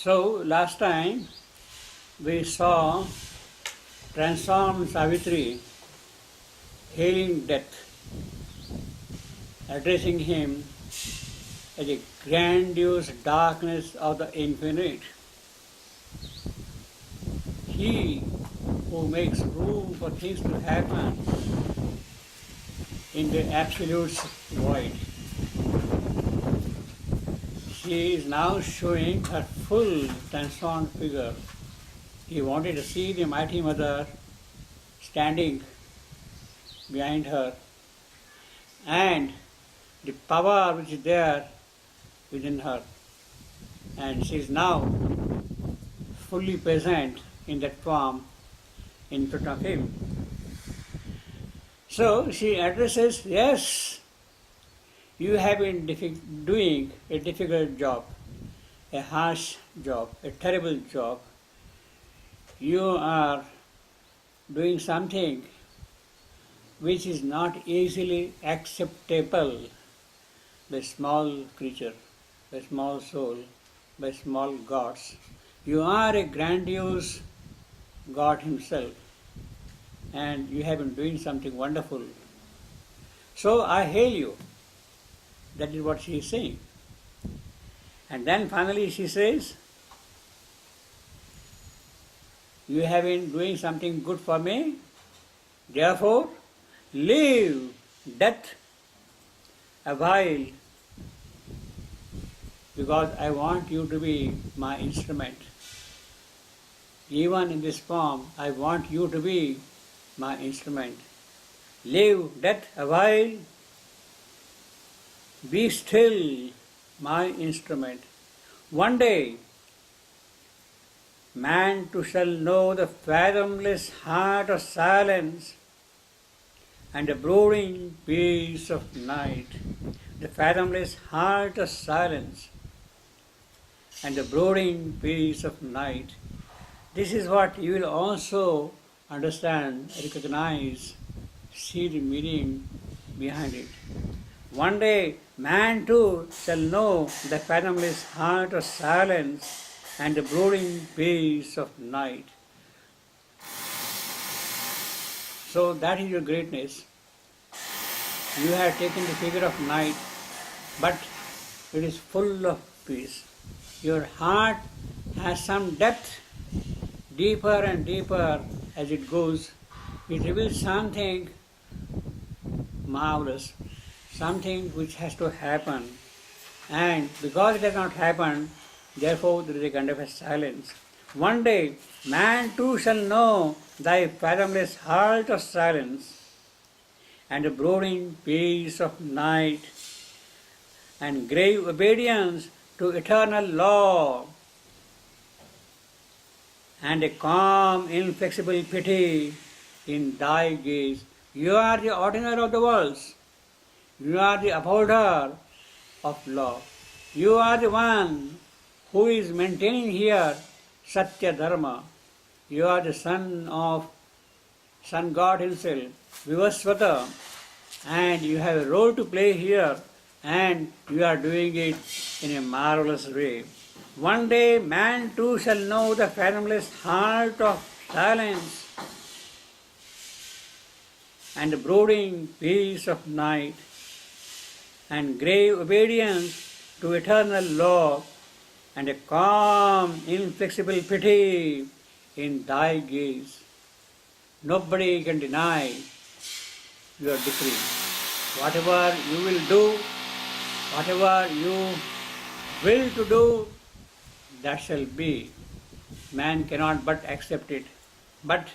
So last time we saw transformed Savitri hailing death, addressing him as a grandiose darkness of the infinite. He who makes room for things to happen in the absolute void. She is now showing her full transformed figure. He wanted to see the mighty mother standing behind her and the power which is there within her. And she is now fully present in that form in front of him. So she addresses, yes, you have been doing a difficult job, a harsh job, a terrible job. You are doing something which is not easily acceptable by small creature, by small soul, by small gods. You are a grandiose God himself, and you have been doing something wonderful. So I hail you. That is what she is saying. And then finally she says, you have been doing something good for me, therefore leave death a while, because I want you to be my instrument. Even in this form, I want you to be my instrument. Leave death a while, be still my instrument. One day, man too shall know the fathomless heart of silence and the brooding peace of night. The fathomless heart of silence and the brooding peace of night. This is what you will also understand, recognize, see the meaning behind it. One day, man too shall know the fathomless heart of silence and the brooding peace of night. So that is your greatness. You have taken the figure of night, but it is full of peace. Your heart has some depth, deeper and deeper as it goes. It reveals something marvelous, something which has to happen. And because it has not happened, therefore there is a kind of a silence. One day, man too shall know thy fathomless heart of silence and the brooding peace of night and grave obedience to eternal law and a calm, inflexible pity in thy gaze. You are the ordiner of the worlds. You are the upholder of law. You are the one who is maintaining here Satya Dharma. You are the son of Sun God himself, Vivasvata, and you have a role to play here, and you are doing it in a marvelous way. One day man too shall know the fathomless heart of silence and the brooding peace of night and grave obedience to eternal law and a calm, inflexible pity in thy gaze. Nobody can deny your decree. Whatever you will do, whatever you will to do, that shall be. Man cannot but accept it. But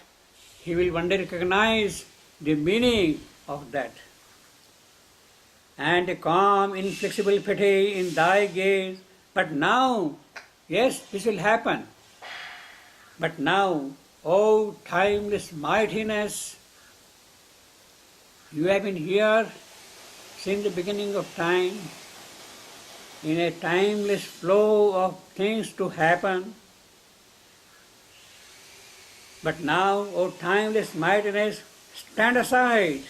he will one day recognize the meaning of that. And a calm, inflexible pity in thy gaze. But now, yes, this will happen. But now, O timeless mightiness, you have been here since the beginning of time, in a timeless flow of things to happen. But now, O timeless mightiness, stand aside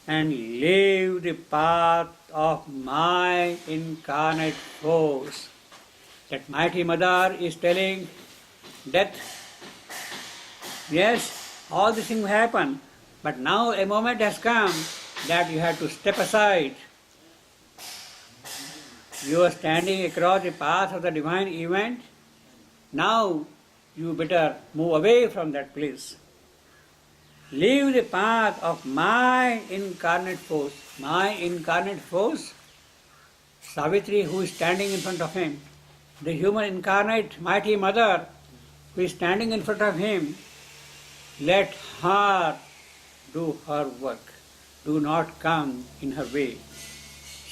and leave the path of my incarnate force. That mighty mother is telling Death, yes, all these things happen, but now a moment has come that you have to step aside. You are standing across the path of the divine event. Now you better move away from that place. Leave the path of my incarnate force. My incarnate force, Savitri, who is standing in front of him, the human incarnate mighty mother who is standing in front of him, let her do her work. Do not come in her way.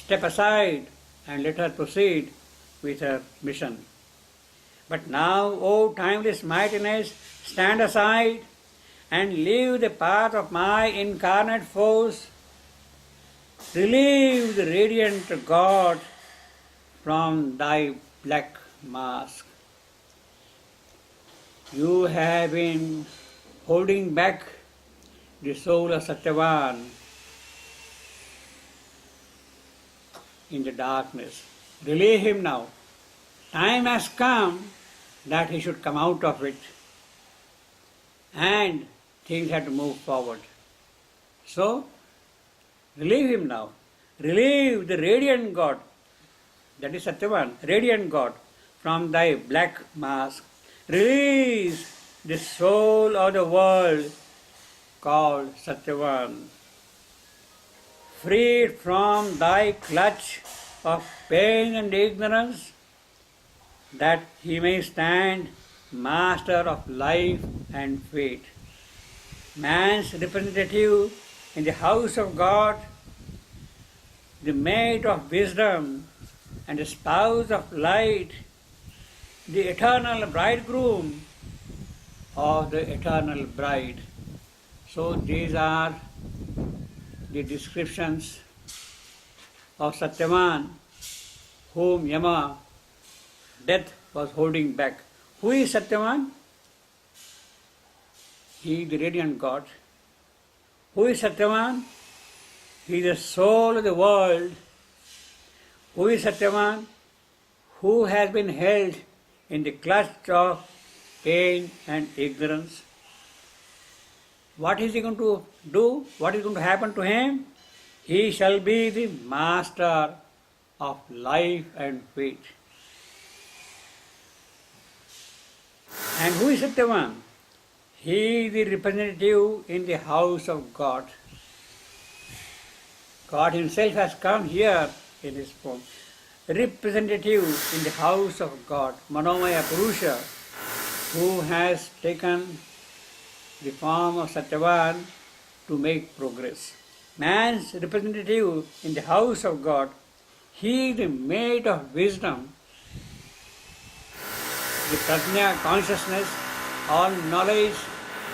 Step aside and let her proceed with her mission. But now, O timeless mightiness, stand aside and leave the path of my incarnate force. Relieve the radiant God from thy black mask. You have been holding back the soul of Satyavan in the darkness. Relieve him now. Time has come that he should come out of it, and things have to move forward. So, relieve him now. Relieve the radiant God, that is Satyavan, radiant God, from thy black mask. Release the soul of the world called Satyavan. Freed from thy clutch of pain and ignorance, that he may stand master of life and fate. Man's representative in the house of God, the mate of wisdom and the spouse of light, the eternal bridegroom of the eternal bride. So these are the descriptions of Satyavan, whom Yama, death, was holding back. Who is Satyavan? He is the radiant God. Who is Satyavan? He is the soul of the world. Who is Satyavan? Who has been held in the clutch of pain and ignorance. What is he going to do? What is going to happen to him? He shall be the master of life and fate. And who is Satyavan? He is the representative in the house of God. God himself has come here in his form. Representative in the house of God, Manomaya Purusha, who has taken the form of Satyavan to make progress. Man's representative in the house of God, he is the mate of wisdom. The Prajna consciousness, all knowledge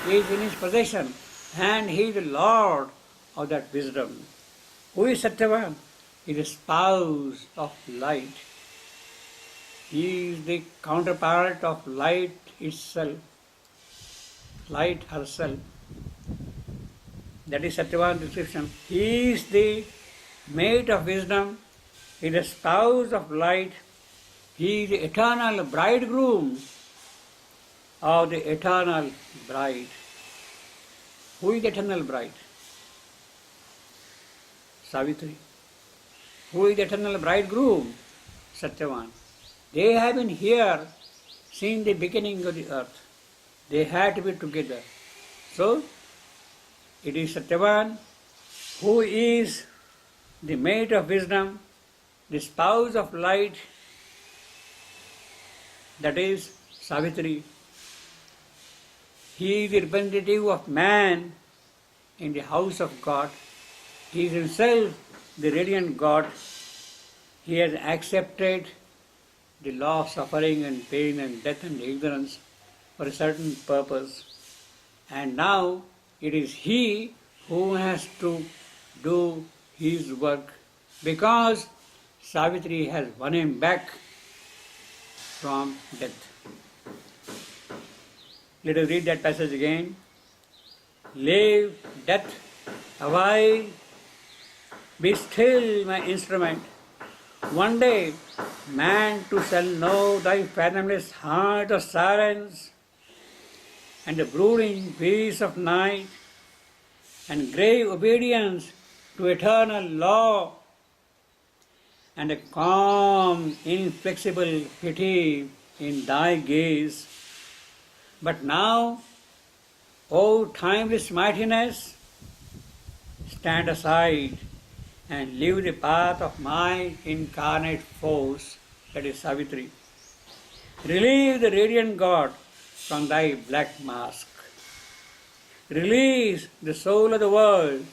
is in his possession, and he is the Lord of that wisdom. Who is Satyavan? He is the spouse of light. He is the counterpart of light itself, light herself. That is Satyavan's description. He is the mate of wisdom, he is the spouse of light, he is the eternal bridegroom of the eternal bride. Who is the eternal bride? Savitri. Who is the eternal bridegroom? Satyavan. They have been here since the beginning of the earth. They had to be together. So, it is Satyavan who is the mate of wisdom, the spouse of light, that is Savitri. He is the representative of man in the house of God. He is himself the radiant God. He has accepted the law of suffering and pain and death and ignorance for a certain purpose. And now it is he who has to do his work, because Savitri has won him back from death. Let us read that passage again. Leave death awhile, be still my instrument. One day, man too shall know thy fathomless heart of silence, and the brooding peace of night, and grave obedience to eternal law, and a calm, inflexible pity in thy gaze. But now, O timeless mightiness, stand aside and leave the path of my incarnate force, that is Savitri. Relieve the radiant God from thy black mask. Release the soul of the world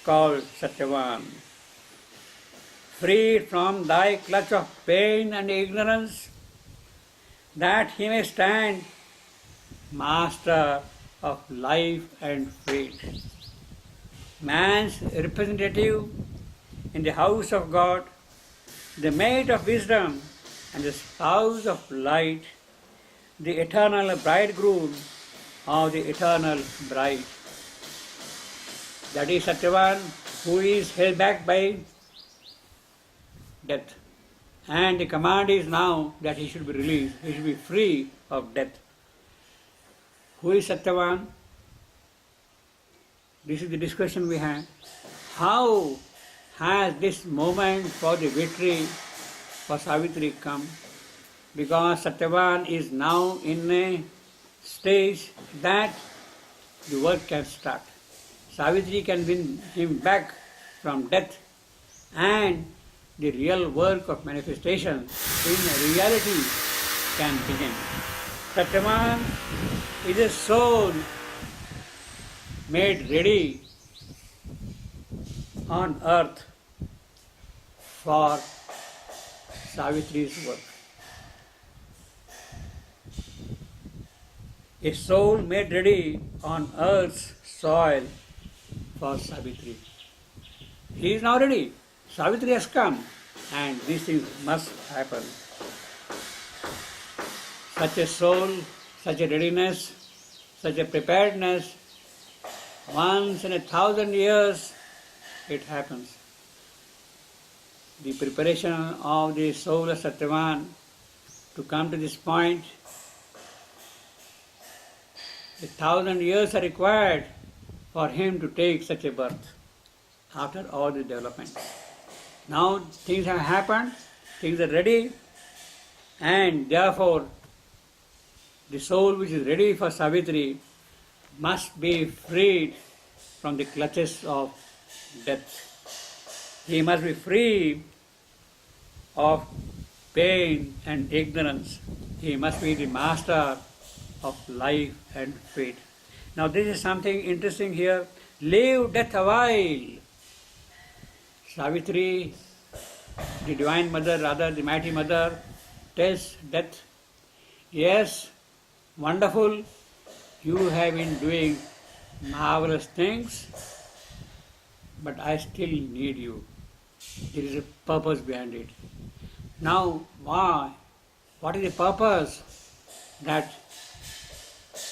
called Satyavan. Freed from thy clutch of pain and ignorance, that he may stand master of life and fate. Man's representative in the house of God, the mate of wisdom and the spouse of light, the eternal bridegroom of the eternal bride. That is Satyavan, who is held back by death. And the command is now that he should be released, he should be free of death. Who is Satyavan? This is the discussion we had. How has this moment for the victory for Savitri come? Because Satyavan is now in a stage that the work can start. Savitri can win him back from death, and the real work of manifestation in reality can begin. Satyavan is a soul made ready on earth for Savitri's work. A soul made ready on earth's soil for Savitri. He is now ready. Savitri has come, and these things must happen. Such a soul, such a readiness, such a preparedness, once in 1,000 years it happens. The preparation of the soul of Satyavan to come to this point, 1,000 years are required for him to take such a birth after all the development. Now things have happened, things are ready, and therefore the soul which is ready for Savitri must be freed from the clutches of death. He must be free of pain and ignorance. He must be the master of life and fate. Now this is something interesting here. Leave death a while. Savitri, the Divine Mother, rather the Mighty Mother, tells death, yes, wonderful, you have been doing marvelous things, but I still need you. There is a purpose behind it. Now, why? What is the purpose that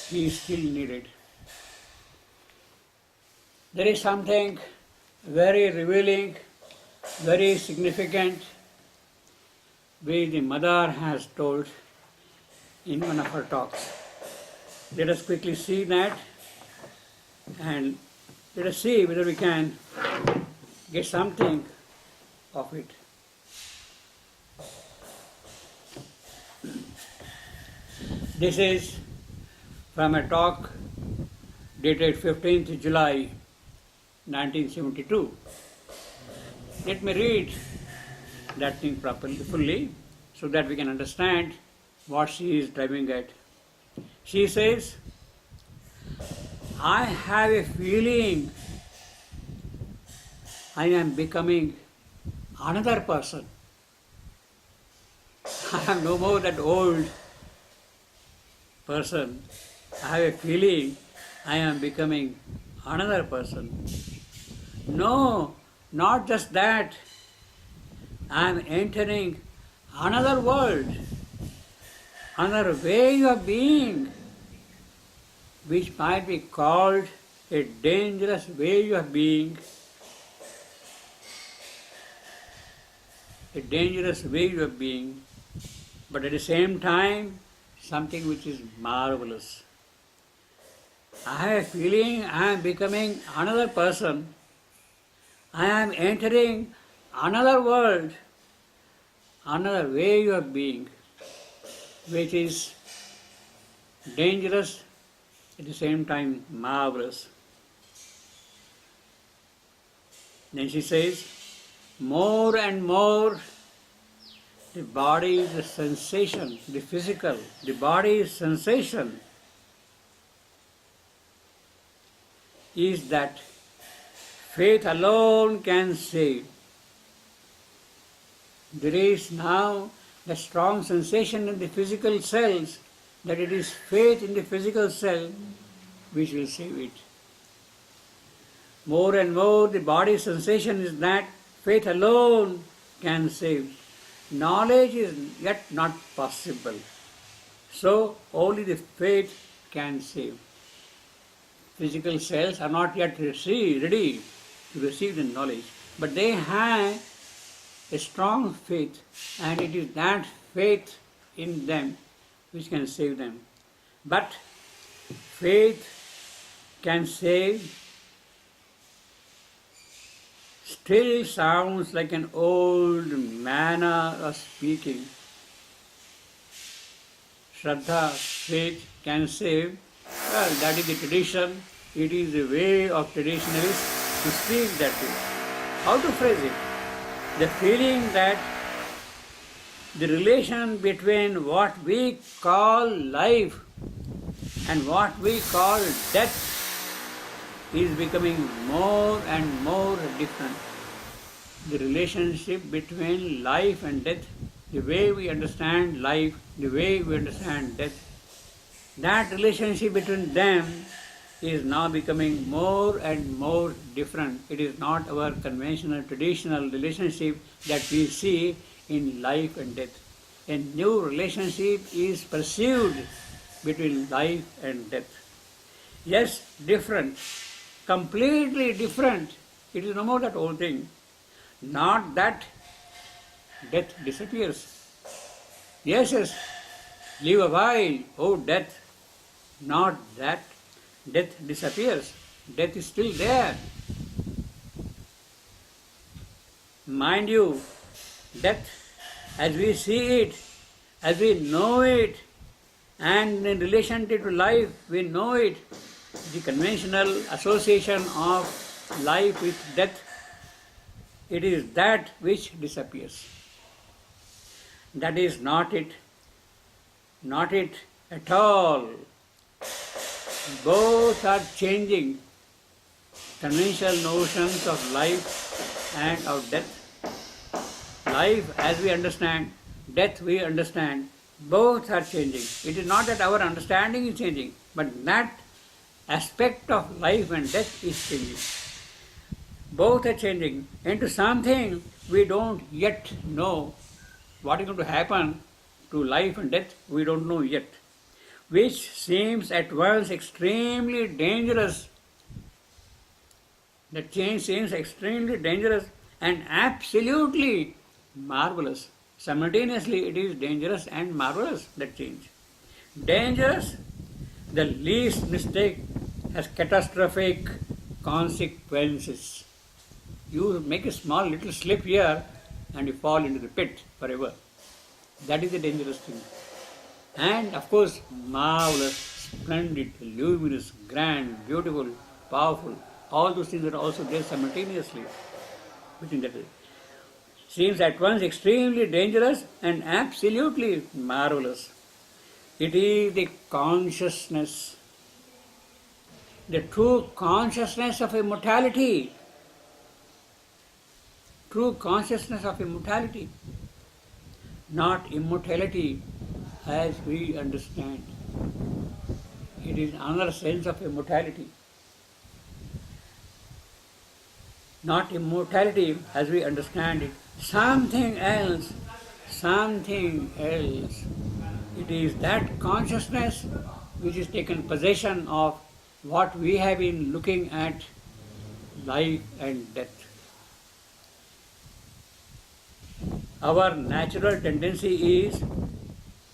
he is still needed? There is something very revealing, very significant, which the mother has told in one of her talks. Let us quickly see that, and let us see whether we can get something of it. This is from a talk dated 15th July 1972. Let me read that thing properly, fully, so that we can understand what she is driving at. She says, I have a feeling I am becoming another person. I am no more that old person. I have a feeling I am becoming another person. No, not just that. I am entering another world, another way of being, which might be called a dangerous way of being. a dangerous way of being, but at the same time, something which is marvelous. I have a feeling I am becoming another person. I am entering another world, another way of being, which is dangerous, at the same time marvelous. Then she says, more and more the body is a sensation, the physical, the body is sensation, is that faith alone can save. There is now a strong sensation in the physical cells that it is faith in the physical cell which will save it. More and more the body sensation is that faith alone can save. Knowledge is yet not possible. So only the faith can save. Physical cells are not yet ready to receive the knowledge, but they have a strong faith, and it is that faith in them which can save them. But faith can save still sounds like an old manner of speaking. Shraddha, faith can save. Well, that is the tradition. It is the way of traditionalists to speak that way. How to phrase it? The feeling that the relation between what we call life and what we call death is becoming more and more different. The relationship between life and death, the way we understand life, the way we understand death, that relationship between them is now becoming more and more different. It is not our conventional, traditional relationship that we see in life and death. A new relationship is perceived between life and death. Yes, different, completely different. It is no more that old thing. Not that death disappears. Yes, live a while, oh death. Not that death disappears. Death is still there. Mind you, death, as we see it, as we know it, and in relation to life, we know it, the conventional association of life with death, it is that which disappears. That is not it. Not it at all. Both are changing. Conventional notions of life and of death. Life as we understand, death we understand, both are changing. It is not that our understanding is changing, but that aspect of life and death is changing. Both are changing into something we don't yet know. What is going to happen to life and death, we don't know yet. Which seems at once extremely dangerous. The change seems extremely dangerous and absolutely marvelous. Simultaneously, it is dangerous and marvelous, that change. Dangerous, the least mistake has catastrophic consequences. You make a small little slip here and you fall into the pit forever. That is the dangerous thing. And of course, marvelous, splendid, luminous, grand, beautiful, powerful. All those things are also there simultaneously within that. Seems at once extremely dangerous and absolutely marvelous. It is the consciousness, the true consciousness of immortality. True consciousness of immortality. Not immortality as we understand. It is another sense of immortality. Not immortality as we understand it. Something else. Something else. It is that consciousness which is taken possession of what we have been looking at, life and death. Our natural tendency is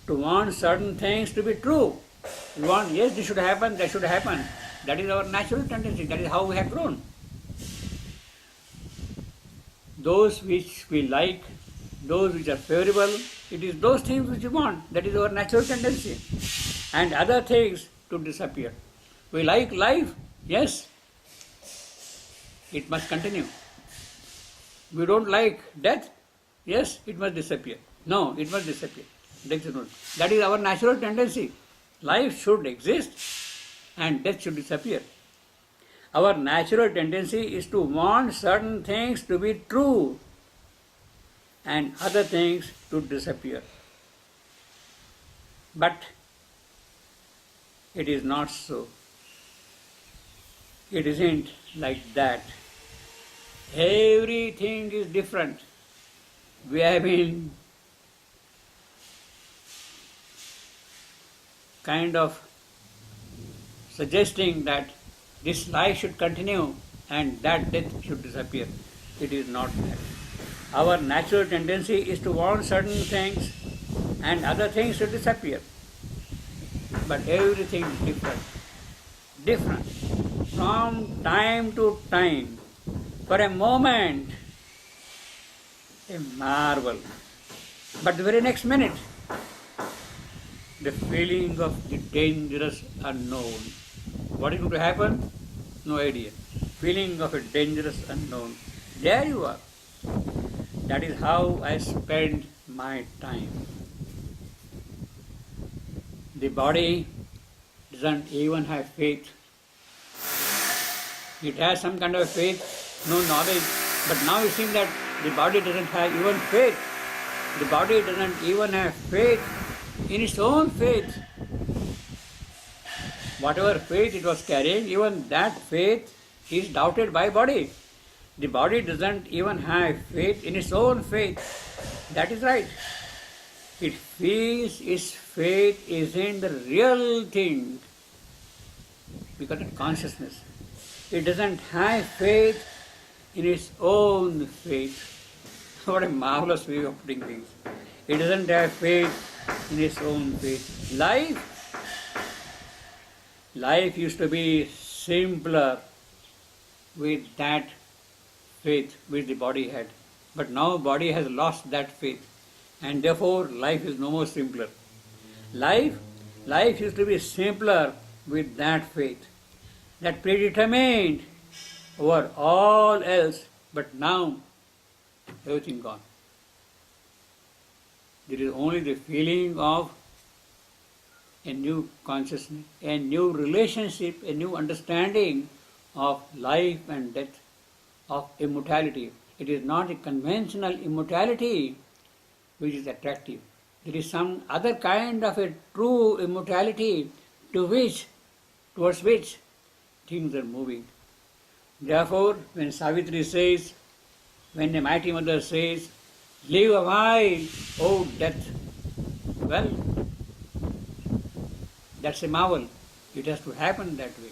to want certain things to be true. We want, yes, this should happen, that should happen. That is our natural tendency. That is how we have grown. Those which we like, those which are favorable, it is those things which we want. That is our natural tendency. And other things to disappear. We like life, yes, it must continue. We don't like death, yes, it must disappear. No, it must disappear. That is our natural tendency. Life should exist and death should disappear. Our natural tendency is to want certain things to be true and other things to disappear. But it is not so. It isn't like that. Everything is different. We have been kind of suggesting that this life should continue and that death should disappear. It is not that. Our natural tendency is to want certain things and other things to disappear. But everything is different. Different. From time to time. For a moment, a marvel. But the very next minute, the feeling of the dangerous unknown. What is going to happen? No idea. Feeling of a dangerous unknown. There you are. That is how I spend my time. The body doesn't even have faith. It has some kind of faith, no knowledge, but now you see that the body doesn't have even faith. The body doesn't even have faith in its own faith. Whatever faith it was carrying, even that faith is doubted by body. The body doesn't even have faith in its own faith. That is right. It feels its faith isn't the real thing because of consciousness. It doesn't have faith in its own faith. What a marvelous way of putting things. It doesn't have faith in its own faith. Life used to be simpler with that faith which the body had. But now body has lost that faith. And therefore life is no more simpler. Life used to be simpler with that faith. That predetermined over all else. But now everything gone. There is only the feeling of a new consciousness, a new relationship, a new understanding of life and death, of immortality. It is not a conventional immortality which is attractive. There is some other kind of a true immortality towards which things are moving. Therefore, when Savitri says, when the mighty mother says, live a while, O death, well, that's a marvel. It has to happen that way.